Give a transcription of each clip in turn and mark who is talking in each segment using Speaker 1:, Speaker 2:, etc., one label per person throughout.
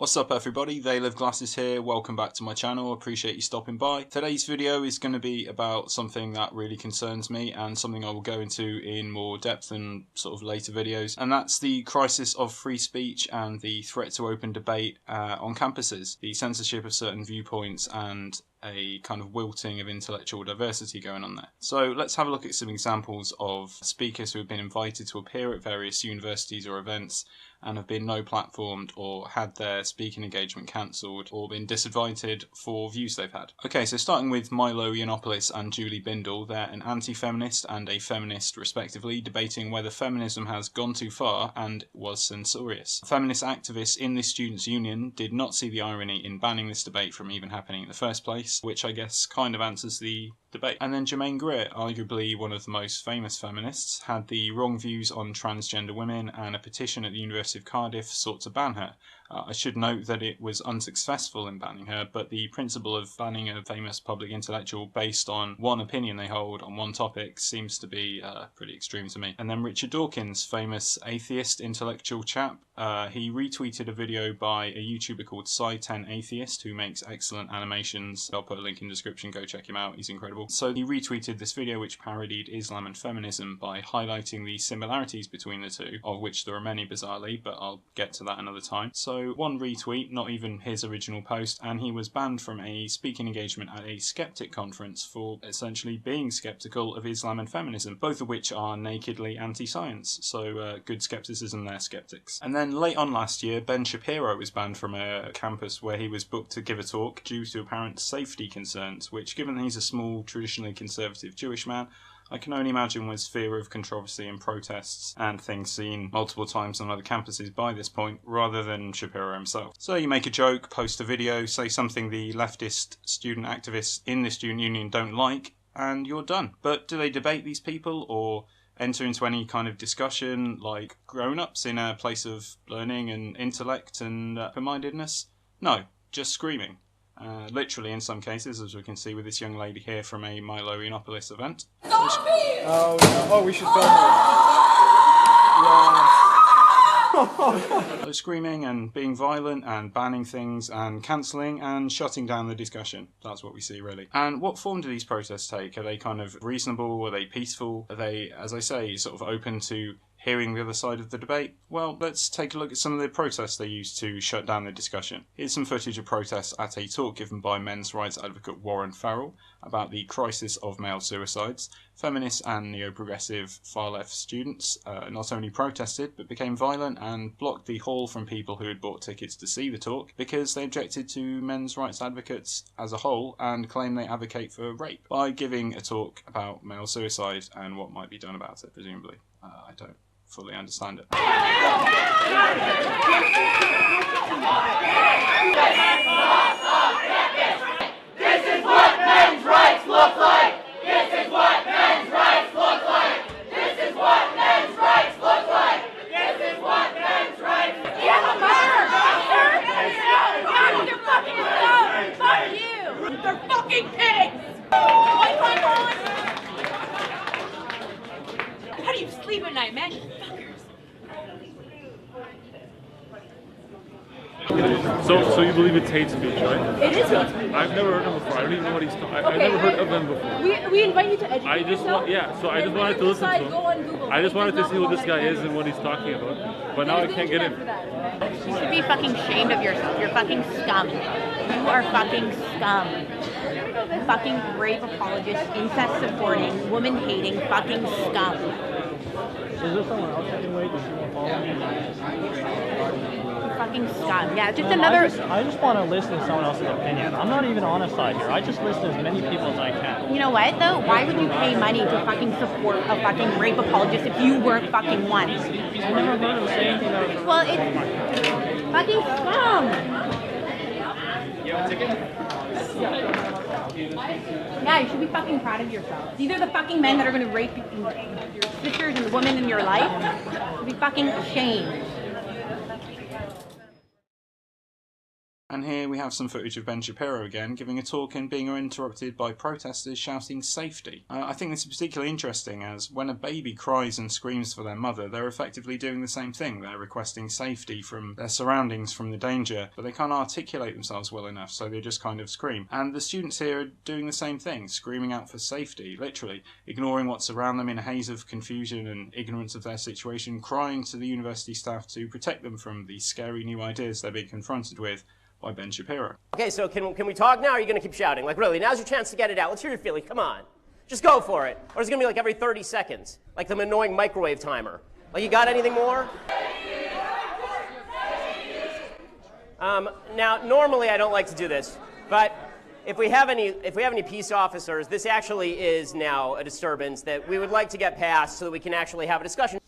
Speaker 1: What's up everybody, They Live Glasses here, welcome back to my channel, appreciate you stopping by. Today's video is going to be about something that really concerns me and something I will go into in more depth in sort of later videos, and that's the crisis of free speech and the threat to open debate on campuses, the censorship of certain viewpoints and a kind of wilting of intellectual diversity going on there. So let's have a look at some examples of speakers who have been invited to appear at various universities or events and have been no platformed or had their speaking engagement cancelled or been disinvited for views they've had. Okay, so starting with Milo and Julie Bindel, they're an anti-feminist and a feminist respectively, debating whether feminism has gone too far and was censorious. Feminist activists in the Students' Union did not see the irony in banning this debate from even happening in the first place, which I guess kind of answers the debate. And then Germaine Greer, arguably one of the most famous feminists, had the wrong views on transgender women, and a petition at the University of Cardiff sought to ban her. I should note that it was unsuccessful in banning her, but the principle of banning a famous public intellectual based on one opinion they hold on one topic seems to be pretty extreme to me. And then Richard Dawkins, famous atheist intellectual chap, he retweeted a video by a YouTuber called SyeTenAtheist who makes excellent animations. I'll put a link in the description, go check him out, he's incredible. So he retweeted this video which parodied Islam and feminism by highlighting the similarities between the two, of which there are many bizarrely, but I'll get to that another time. So one retweet, not even his original post, and he was banned from a speaking engagement at a skeptic conference for essentially being skeptical of Islam and feminism, both of which are nakedly anti-science. So good skepticism there, skeptics. And then late on last year, Ben Shapiro was banned from a campus where he was booked to give a talk due to apparent safety concerns, which, given he's a small, traditionally conservative Jewish man, I can only imagine was fear of controversy and protests and things seen multiple times on other campuses by this point, rather than Shapiro himself. So you make a joke, post a video, say something the leftist student activists in the student union don't like, and you're done. But do they debate these people or enter into any kind of discussion like grown-ups in a place of learning and intellect and open-mindedness? No, just screaming. Literally in some cases, as we can see with this young lady here from a Milo event.
Speaker 2: Oh, no. Oh, we should film
Speaker 1: So screaming and being violent and banning things and cancelling and shutting down the discussion. That's what we see really. And what form do these protests take? Are they kind of reasonable? Are they peaceful? Are they, as I say, sort of open to hearing the other side of the debate? Well, let's take a look at some of the protests they used to shut down the discussion. Here's some footage of protests at a talk given by men's rights advocate Ferrell about the crisis of male suicides. Feminists and neo-progressive far-left students not only protested, but became violent and blocked the hall from people who had bought tickets to see the talk because they objected to men's rights advocates as a whole and claim they advocate for rape by giving a talk about male suicide and what might be done about it, presumably. I don't fully understand it.
Speaker 3: This is what men's rights look like! This is what men's rights look like! This is what men's rights look like! This is what men's rights look like! Yeah, you're fucking scum! Fuck you! They're fucking pigs! How do you sleep at night, man? You fuckers!
Speaker 4: So you believe it's hate speech, right?
Speaker 3: It is hate speech.
Speaker 4: I've never heard him before. I don't even know what he's talking about. I've never heard of them before.
Speaker 3: We invite you to educate
Speaker 4: I just
Speaker 3: yourself.
Speaker 4: so I just wanted to listen to him.
Speaker 3: Go on Google.
Speaker 4: I just wanted to see who this guy is and what he's talking about. But now I can't get in.
Speaker 5: You should be fucking ashamed of yourself. You're fucking scum. You are fucking scum. Fucking rape apologist, incest supporting, woman hating, fucking scum.
Speaker 2: Is there someone else I can wait? Does she want to follow me?
Speaker 5: Fucking scum. Yeah, just another.
Speaker 2: I just want to listen to someone else's opinion. I'm not even on a side here. I just listen to as many people as I can.
Speaker 5: You know what though? Why would you pay money to fucking support a fucking rape apologist if you weren't fucking one?
Speaker 2: I've never heard him say anything that was.
Speaker 5: Well, it's fucking scum.
Speaker 2: You have a ticket?
Speaker 5: Yeah, you should be fucking proud of yourself. These are the fucking men that are going to rape your sisters and the women in your life. You should be fucking ashamed.
Speaker 1: And here we have some footage of Ben Shapiro again, giving a talk and being interrupted by protesters shouting safety. I think this is particularly interesting as when a baby cries and screams for their mother, they're effectively doing the same thing. They're requesting safety from their surroundings, from the danger, but they can't articulate themselves well enough, so they just kind of scream. And the students here are doing the same thing, screaming out for safety, literally, ignoring what's around them in a haze of confusion and ignorance of their situation, crying to the university staff to protect them from the scary new ideas they're being confronted with by Ben Shapiro.
Speaker 6: Okay, so can we talk now, or are you going to keep shouting? Like, really, now's your chance to get it out. Let's hear your feeling. Come on. Just go for it. Or is it going to be like every 30 seconds? Like the annoying microwave timer. Like, you got anything more? Now, normally I don't like to do this, but if we have any peace officers, this actually is now a disturbance that we would like to get past so that we can actually have a discussion.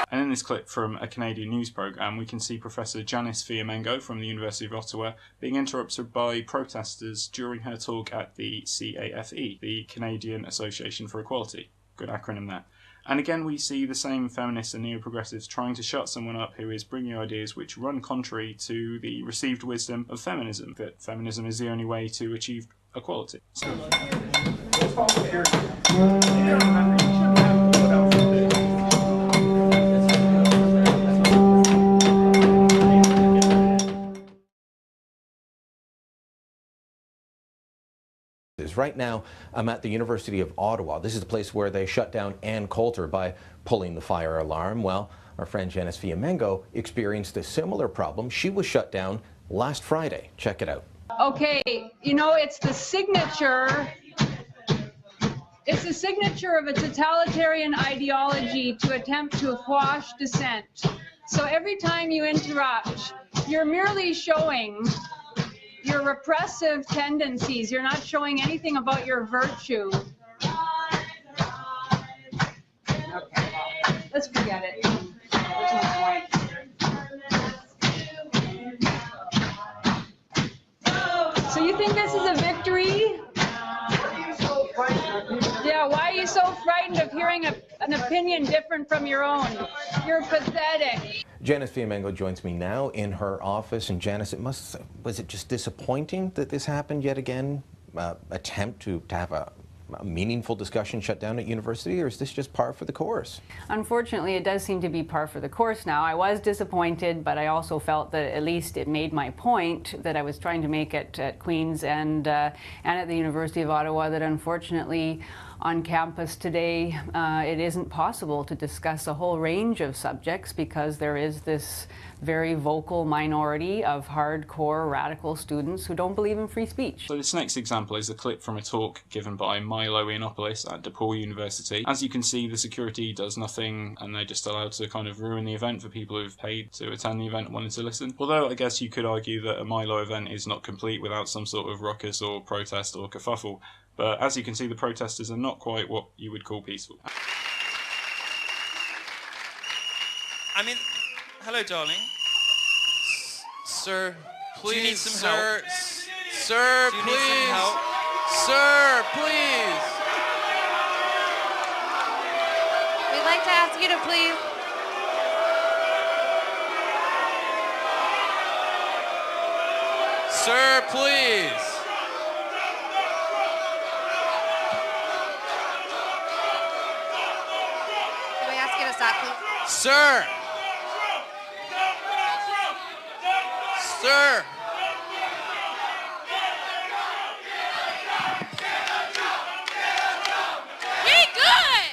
Speaker 1: And in this clip from a Canadian news programme, we can see Professor Janice Fiamengo from the University of Ottawa being interrupted by protesters during her talk at the CAFE, the Canadian Association for Equality. Good acronym there. And again, we see the same feminists and neo-progressives trying to shut someone up who is bringing ideas which run contrary to the received wisdom of feminism, that feminism is the only way to achieve equality.
Speaker 7: Right now, I'm at the University of Ottawa. This is the place where they shut down Ann Coulter by pulling the fire alarm. Well, our friend Janice Fiamengo experienced a similar problem. She was shut down last Friday. Check it out.
Speaker 8: Okay, you know, it's the signature of a totalitarian ideology to attempt to quash dissent. So every time you interrupt, you're merely showing your repressive tendencies. You're not showing anything about your virtue. Okay, well, let's forget it. There's no point. So you think this is a victory? Yeah, why are you so frightened of hearing an opinion different from your own? You're pathetic.
Speaker 7: Janice Fiamengo joins me now in her office. And Janice, was it just disappointing that this happened yet again? Attempt to have a meaningful discussion shut down at university, or is this just par for the course?
Speaker 9: Unfortunately, it does seem to be par for the course now. I was disappointed, but I also felt that at least it made my point that I was trying to make at Queen's and at the University of Ottawa, that unfortunately on campus today it isn't possible to discuss a whole range of subjects because there is this very vocal minority of hardcore radical students who don't believe in free speech.
Speaker 1: So this next example is a clip from a talk given by Milo at DePaul University. As you can see, the security does nothing and they're just allowed to kind of ruin the event for people who've paid to attend the event and wanted to listen. Although I guess you could argue that a Milo event is not complete without some sort of ruckus or protest or kerfuffle. But as you can see, the protesters are not quite what you would call peaceful.
Speaker 10: I mean, hello, darling. Sir, please. Do you need some help? Sir, please. Do you need some help? Sir, please.
Speaker 11: We'd like to ask you to please.
Speaker 10: Sir, please.
Speaker 11: Can we ask you to stop, please?
Speaker 10: Sir. Sir.
Speaker 11: We good.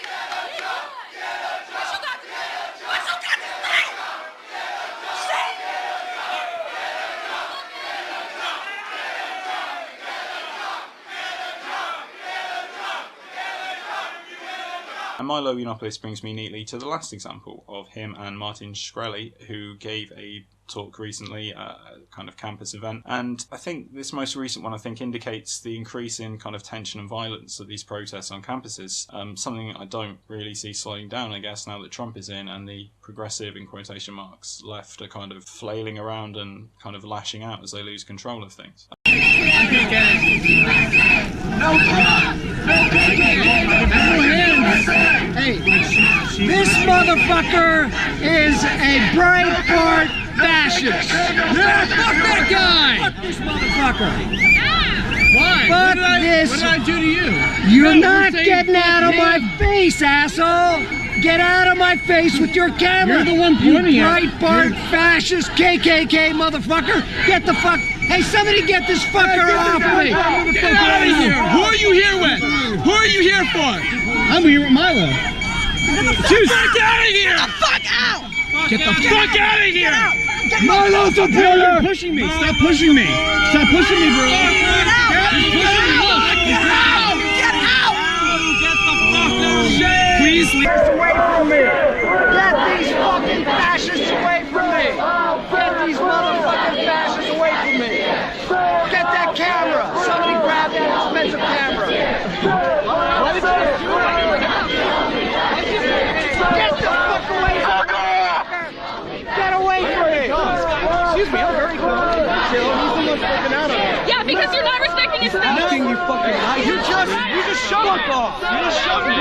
Speaker 1: And Milo Yiannopoulos brings me neatly to the last example of him and Martin Skrelli, who gave a talk recently at a kind of campus event, and I think this most recent one indicates the increase in kind of tension and violence of these protests on campuses, something I don't really see slowing down, I guess, now that Trump is in and the progressive, in quotation marks, left are kind of flailing around and kind of lashing out as they lose control of things.
Speaker 12: Hey, this motherfucker is a Breitbart fascist. Yeah, fuck that guy! Fuck this motherfucker! Why? Fuck this! What did I do to you? You're not getting out of my face, asshole! Get out of my face with your camera! You're the one pointing at me. Breitbart fascist KKK motherfucker! Get the fuck... Hey, somebody get this fucker off me! Get out of here! Who are you here with? Who are you here for? I'm here with Milo. Get the fuck out of here! Get the fuck out! Get the fuck out of here! Milo's up here! You're pushing me! Stop pushing me! Stop pushing me, bro! Get out! Get out! Get out! Get the fuck out! Please leave away from me! Get these fucking fascists away from me! Get these motherfucking fascists away from me! Get that camera! Somebody grab that expensive camera! What did you do? Get the fuck away from me! Get away from me! Excuse me, I'm very cool. Chill, he's the one freaking out on me.
Speaker 3: Yeah, because you're not respecting his space.
Speaker 12: You fucking lie. You just shut up off. You just shut him.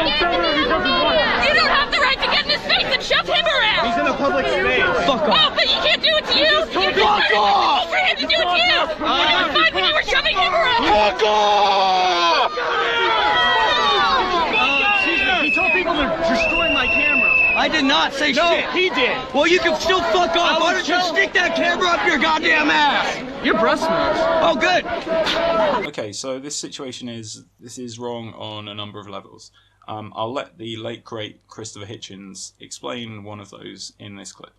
Speaker 3: You don't have the right to get in his face and shove him around.
Speaker 12: He's in a public space. Fuck off.
Speaker 3: Oh, but you can't do it to you.
Speaker 12: Fuck off.
Speaker 3: For him to do it to you. It was fine when you were shoving him around.
Speaker 12: Fuck off. He told people to destroy my camera. I did not say shit. No, he did. Well, you can still fuck off. Why don't you stick that camera up your goddamn ass? Your breast smells. Oh, good.
Speaker 1: Okay, so this situation is wrong on a number of levels. I'll let the late, great Christopher Hitchens explain one of those in this clip.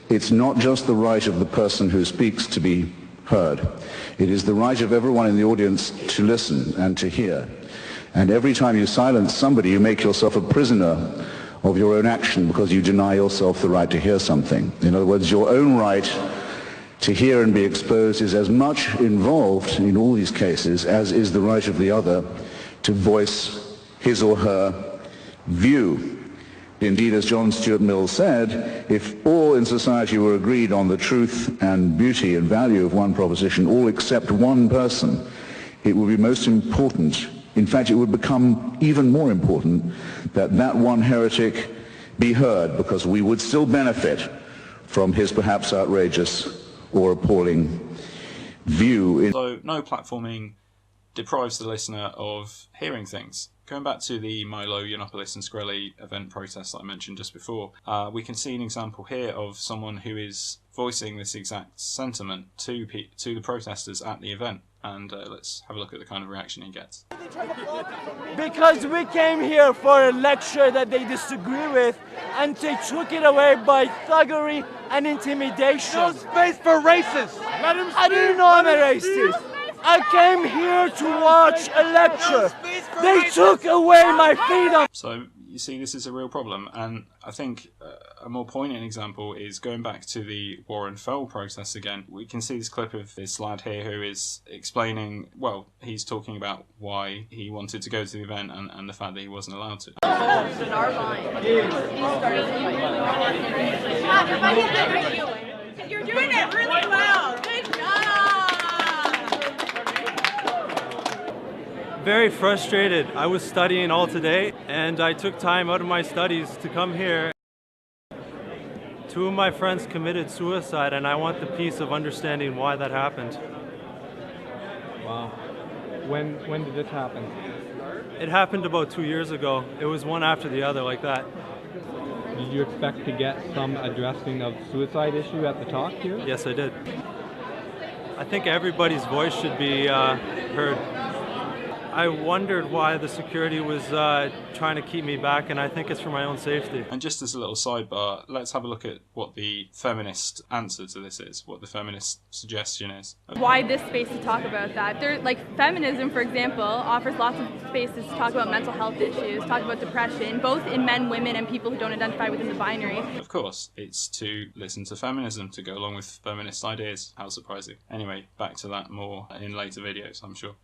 Speaker 13: It's not just the right of the person who speaks to be heard. It is the right of everyone in the audience to listen and to hear. And every time you silence somebody, you make yourself a prisoner of your own action because you deny yourself the right to hear something. In other words, your own right to hear and be exposed is as much involved in all these cases as is the right of the other to voice his or her view. Indeed, as John Stuart Mill said, if all in society were agreed on the truth and beauty and value of one proposition, all except one person, it would be most important. In fact, it would become even more important that that one heretic be heard, because we would still benefit from his perhaps outrageous or appalling view.
Speaker 1: So no platforming deprives the listener of hearing things. Going back to the Milo Yiannopoulos and Skrelli event protest that I mentioned just before, we can see an example here of someone who is voicing this exact sentiment to the protesters at the event. And let's have a look at the kind of reaction he gets.
Speaker 14: Because we came here for a lecture that they disagree with, and they took it away by thuggery and intimidation.
Speaker 12: No space for racists. Let him speak.
Speaker 14: I didn't know I'm a racist. I came here to watch a lecture. They took away my freedom.
Speaker 1: So you see, this is a real problem, and I think a more poignant example is going back to the Warren Ferrell protests again. We can see this clip of this lad here who is explaining, well, he's talking about why he wanted to go to the event and the fact that he wasn't allowed to.
Speaker 3: You're doing it really well. Good job.
Speaker 15: Very frustrated. I was studying all today, and I took time out of my studies to come here. 2 of my friends committed suicide, and I want the peace of understanding why that happened.
Speaker 16: Wow. When did this happen?
Speaker 15: It happened about 2 years ago. It was one after the other like that.
Speaker 16: Did you expect to get some addressing of suicide issue at the talk here?
Speaker 15: Yes, I did. I think everybody's voice should be heard. I wondered why the security was trying to keep me back, and I think it's for my own safety.
Speaker 1: And just as a little sidebar, let's have a look at what the feminist answer to this is, what the feminist suggestion is.
Speaker 17: Why this space to talk about that? Feminism, for example, offers lots of spaces to talk about mental health issues, talk about depression, both in men, women, and people who don't identify within the binary.
Speaker 1: Of course, it's to listen to feminism, to go along with feminist ideas. How surprising. Anyway, back to that more in later videos, I'm sure.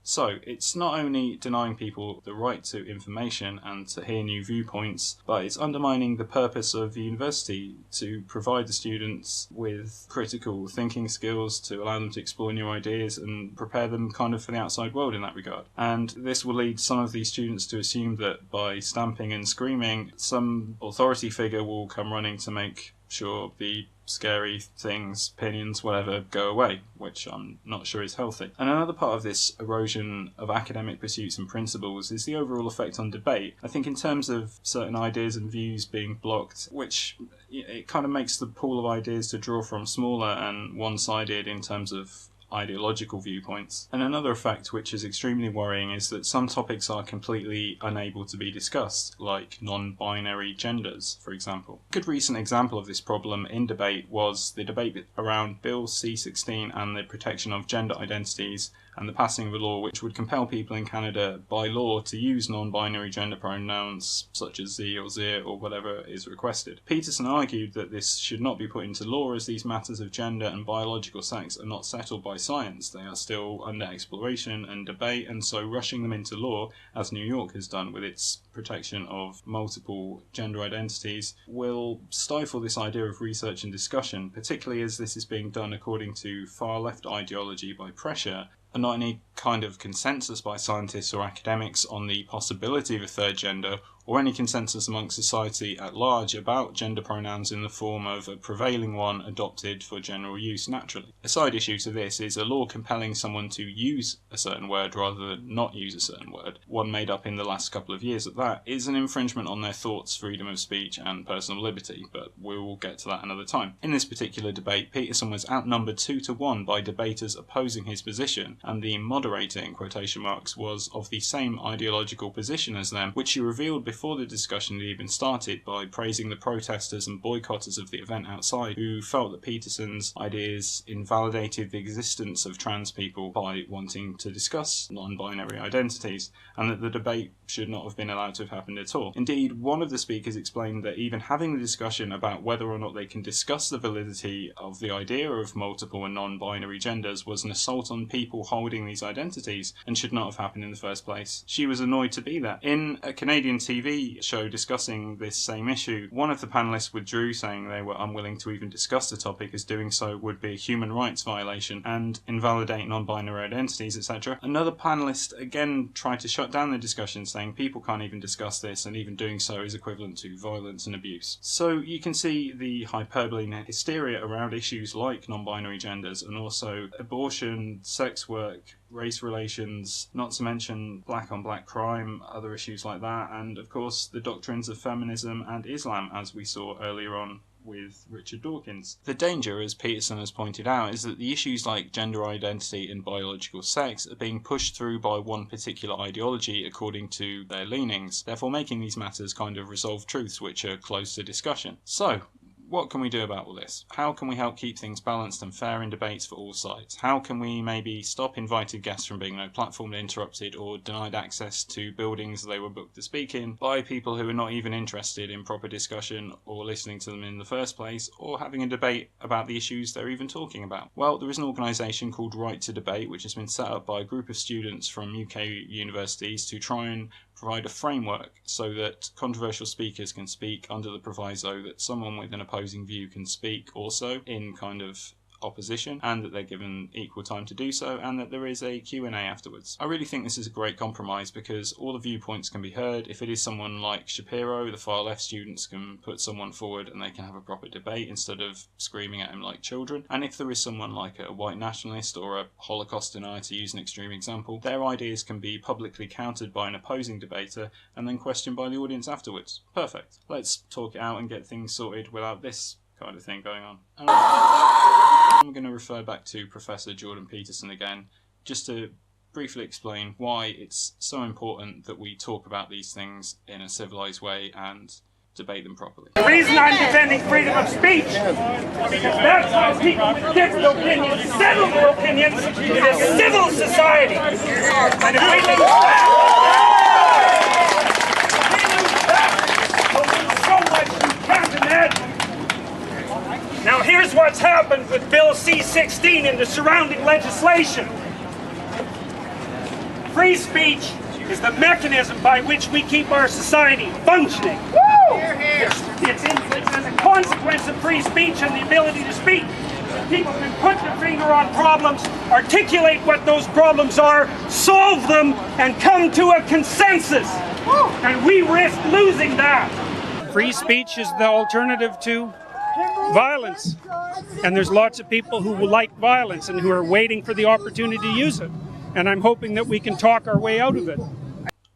Speaker 1: So, it's not only denying people the right to information and to hear new viewpoints, but it's undermining the purpose of the university to provide the students with critical thinking skills, to allow them to explore new ideas and prepare them kind of for the outside world in that regard. And this will lead some of these students to assume that by stamping and screaming, some authority figure will come running to make sure the scary things, opinions, whatever, go away, which I'm not sure is healthy. And another part of this erosion of academic pursuits and principles is the overall effect on debate. I think in terms of certain ideas and views being blocked, which it kind of makes the pool of ideas to draw from smaller and one-sided in terms of ideological viewpoints. And another effect which is extremely worrying is that some topics are completely unable to be discussed, like non-binary genders, for example. A good recent example of this problem in debate was the debate around Bill C-16 and the protection of gender identities and the passing of a law which would compel people in Canada by law to use non-binary gender pronouns such as ze or zir or whatever is requested. Peterson argued that this should not be put into law as these matters of gender and biological sex are not settled by science. They are still under exploration and debate, and so rushing them into law, as New York has done with its protection of multiple gender identities, will stifle this idea of research and discussion, particularly as this is being done according to far-left ideology by pressure, and not any kind of consensus by scientists or academics on the possibility of a third gender, or any consensus amongst society at large about gender pronouns in the form of a prevailing one adopted for general use naturally. A side issue to this is a law compelling someone to use a certain word rather than not use a certain word, one made up in the last couple of years at that, is an infringement on their thoughts, freedom of speech and personal liberty, but we will get to that another time. In this particular debate, Peterson was outnumbered 2-1 by debaters opposing his position, and the moderator, in quotation marks, was of the same ideological position as them, which she revealed before the discussion had even started by praising the protesters and boycotters of the event outside, who felt that Peterson's ideas invalidated the existence of trans people by wanting to discuss non-binary identities, and that the debate should not have been allowed to have happened at all. Indeed, one of the speakers explained that even having the discussion about whether or not they can discuss the validity of the idea of multiple and non-binary genders was an assault on people holding these identities and should not have happened in the first place. She was annoyed to be there. In a Canadian TV show discussing this same issue, one of the panellists withdrew, saying they were unwilling to even discuss the topic as doing so would be a human rights violation and invalidate non-binary identities, etc. Another panellist again tried to shut down the discussion, saying people can't even discuss this, and even doing so is equivalent to violence and abuse. So you can see the hyperbole and hysteria around issues like non-binary genders, and also abortion, sex work, race relations, not to mention black on black crime, other issues like that, and of course the doctrines of feminism and Islam, as we saw earlier on with Richard Dawkins. The danger, as Peterson has pointed out, is that the issues like gender identity and biological sex are being pushed through by one particular ideology according to their leanings, therefore making these matters kind of resolved truths which are closed to discussion. So, what can we do about all this? How can we help keep things balanced and fair in debates for all sides? How can we maybe stop invited guests from being no-platformed, interrupted, or denied access to buildings they were booked to speak in by people who are not even interested in proper discussion or listening to them in the first place, or having a debate about the issues they're even talking about? Well, there is an organisation called Right to Debate, which has been set up by a group of students from UK universities to try and provide a framework so that controversial speakers can speak under the proviso that someone with an opposing view can speak also in kind of opposition, and that they're given equal time to do so, and that there is a Q&A afterwards. I really think this is a great compromise because all the viewpoints can be heard. If it is someone like Shapiro, the far left students can put someone forward and they can have a proper debate instead of screaming at him like children. And if there is someone like a white nationalist or a Holocaust denier, to use an extreme example, their ideas can be publicly countered by an opposing debater and then questioned by the audience afterwards. Perfect. Let's talk it out and get things sorted without this kind of thing going on. I'm going to refer back to Professor Jordan Peterson again, just to briefly explain why it's so important that we talk about these things in a civilized way and debate them properly.
Speaker 18: The reason I'm defending freedom of speech is because that's how people with different opinions settle their opinions in a civil society. And if we lose that, we'll lose so much you can't imagine. Now here's what's happened with Bill C-16 and the surrounding legislation. Free speech is the mechanism by which we keep our society functioning. It's as a consequence of free speech and the ability to speak. People can put their finger on problems, articulate what those problems are, solve them, and come to a consensus. And we risk losing that. Free speech is the alternative to violence. And there's lots of people who like violence and who are waiting for the opportunity to use it. And I'm hoping that we can talk our way out of it.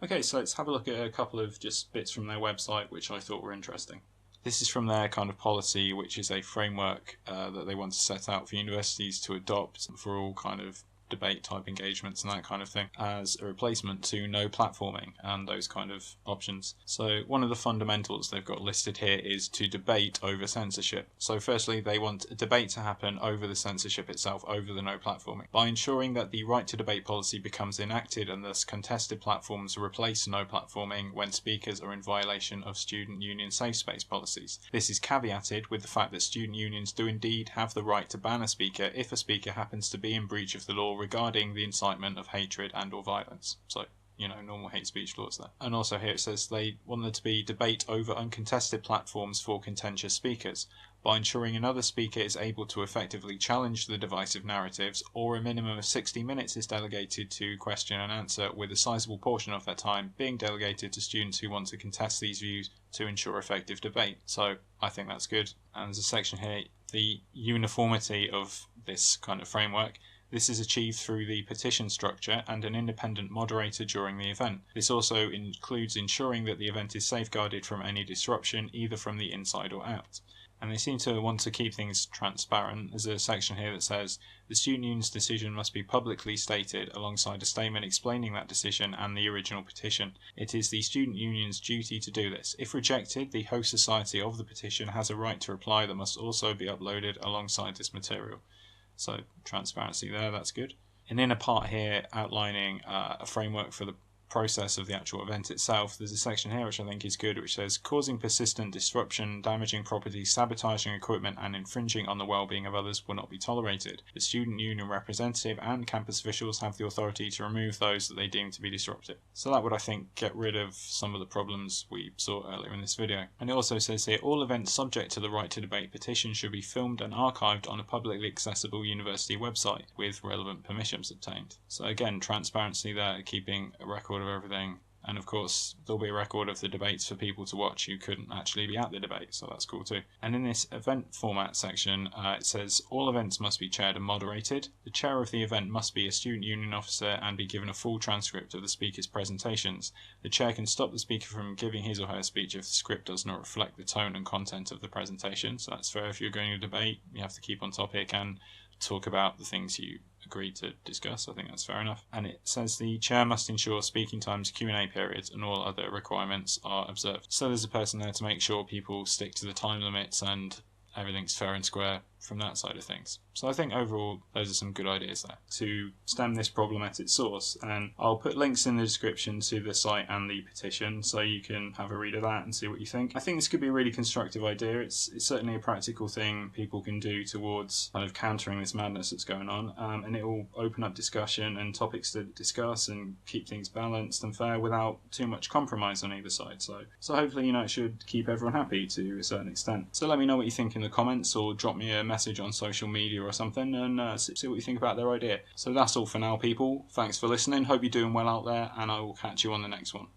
Speaker 1: Okay, so let's have a look at a couple of just bits from their website which I thought were interesting. This is from their kind of policy, which is a framework that they want to set out for universities to adopt for all kind of debate type engagements and that kind of thing, as a replacement to no platforming and those kind of options. So one of the fundamentals they've got listed here is to debate over censorship. So firstly, they want a debate to happen over the censorship itself, over the no platforming, by ensuring that the right to debate policy becomes enacted and thus contested platforms replace no platforming when speakers are in violation of student union safe space policies. This is caveated with the fact that student unions do indeed have the right to ban a speaker if a speaker happens to be in breach of the law regarding the incitement of hatred and or violence. So, you know, normal hate speech laws there. And also here it says they want there to be debate over uncontested platforms for contentious speakers by ensuring another speaker is able to effectively challenge the divisive narratives, or a minimum of 60 minutes is delegated to question and answer, with a sizable portion of that time being delegated to students who want to contest these views to ensure effective debate. So I think that's good. And there's a section here, the uniformity of this kind of framework. This is achieved through the petition structure and an independent moderator during the event. This also includes ensuring that the event is safeguarded from any disruption, either from the inside or out. And they seem to want to keep things transparent. There's a section here that says the student union's decision must be publicly stated alongside a statement explaining that decision and the original petition. It is the student union's duty to do this. If rejected, the host society of the petition has a right to reply that must also be uploaded alongside this material. So transparency there, that's good. And in a part here outlining a framework for the process of the actual event itself, there's a section here which I think is good, which says causing persistent disruption, damaging property, sabotaging equipment and infringing on the well-being of others will not be tolerated. The student union representative and campus officials have the authority to remove those that they deem to be disruptive. So that would, I think, get rid of some of the problems we saw earlier in this video. And it also says here all events subject to the right to debate petition should be filmed and archived on a publicly accessible university website with relevant permissions obtained. So again, transparency there, keeping a record of everything, and of course there'll be a record of the debates for people to watch who couldn't actually be at the debate, so that's cool too. And in this event format section, it says all events must be chaired and moderated. The chair of the event must be a student union officer and be given a full transcript of the speaker's presentations. The chair can stop the speaker from giving his or her speech if the script does not reflect the tone and content of the presentation, so that's fair. If you're going to debate, you have to keep on topic and talk about the things you agreed to discuss. I think that's fair enough. And it says the chair must ensure speaking times, Q&A periods and all other requirements are observed. So there's a person there to make sure people stick to the time limits and everything's fair and square from that side of things. So I think overall those are some good ideas there to stem this problem at its source, and I'll put links in the description to the site and the petition so you can have a read of that and see what you think. I think this could be a really constructive idea. It's certainly a practical thing people can do towards kind of countering this madness that's going on, and it will open up discussion and topics to discuss and keep things balanced and fair without too much compromise on either side. So hopefully, you know, it should keep everyone happy to a certain extent. So let me know what you think in the comments, or drop me a message on social media or something, and see what you think about their idea. So that's all for now, people. Thanks for listening. Hope you're doing well out there, and I will catch you on the next one.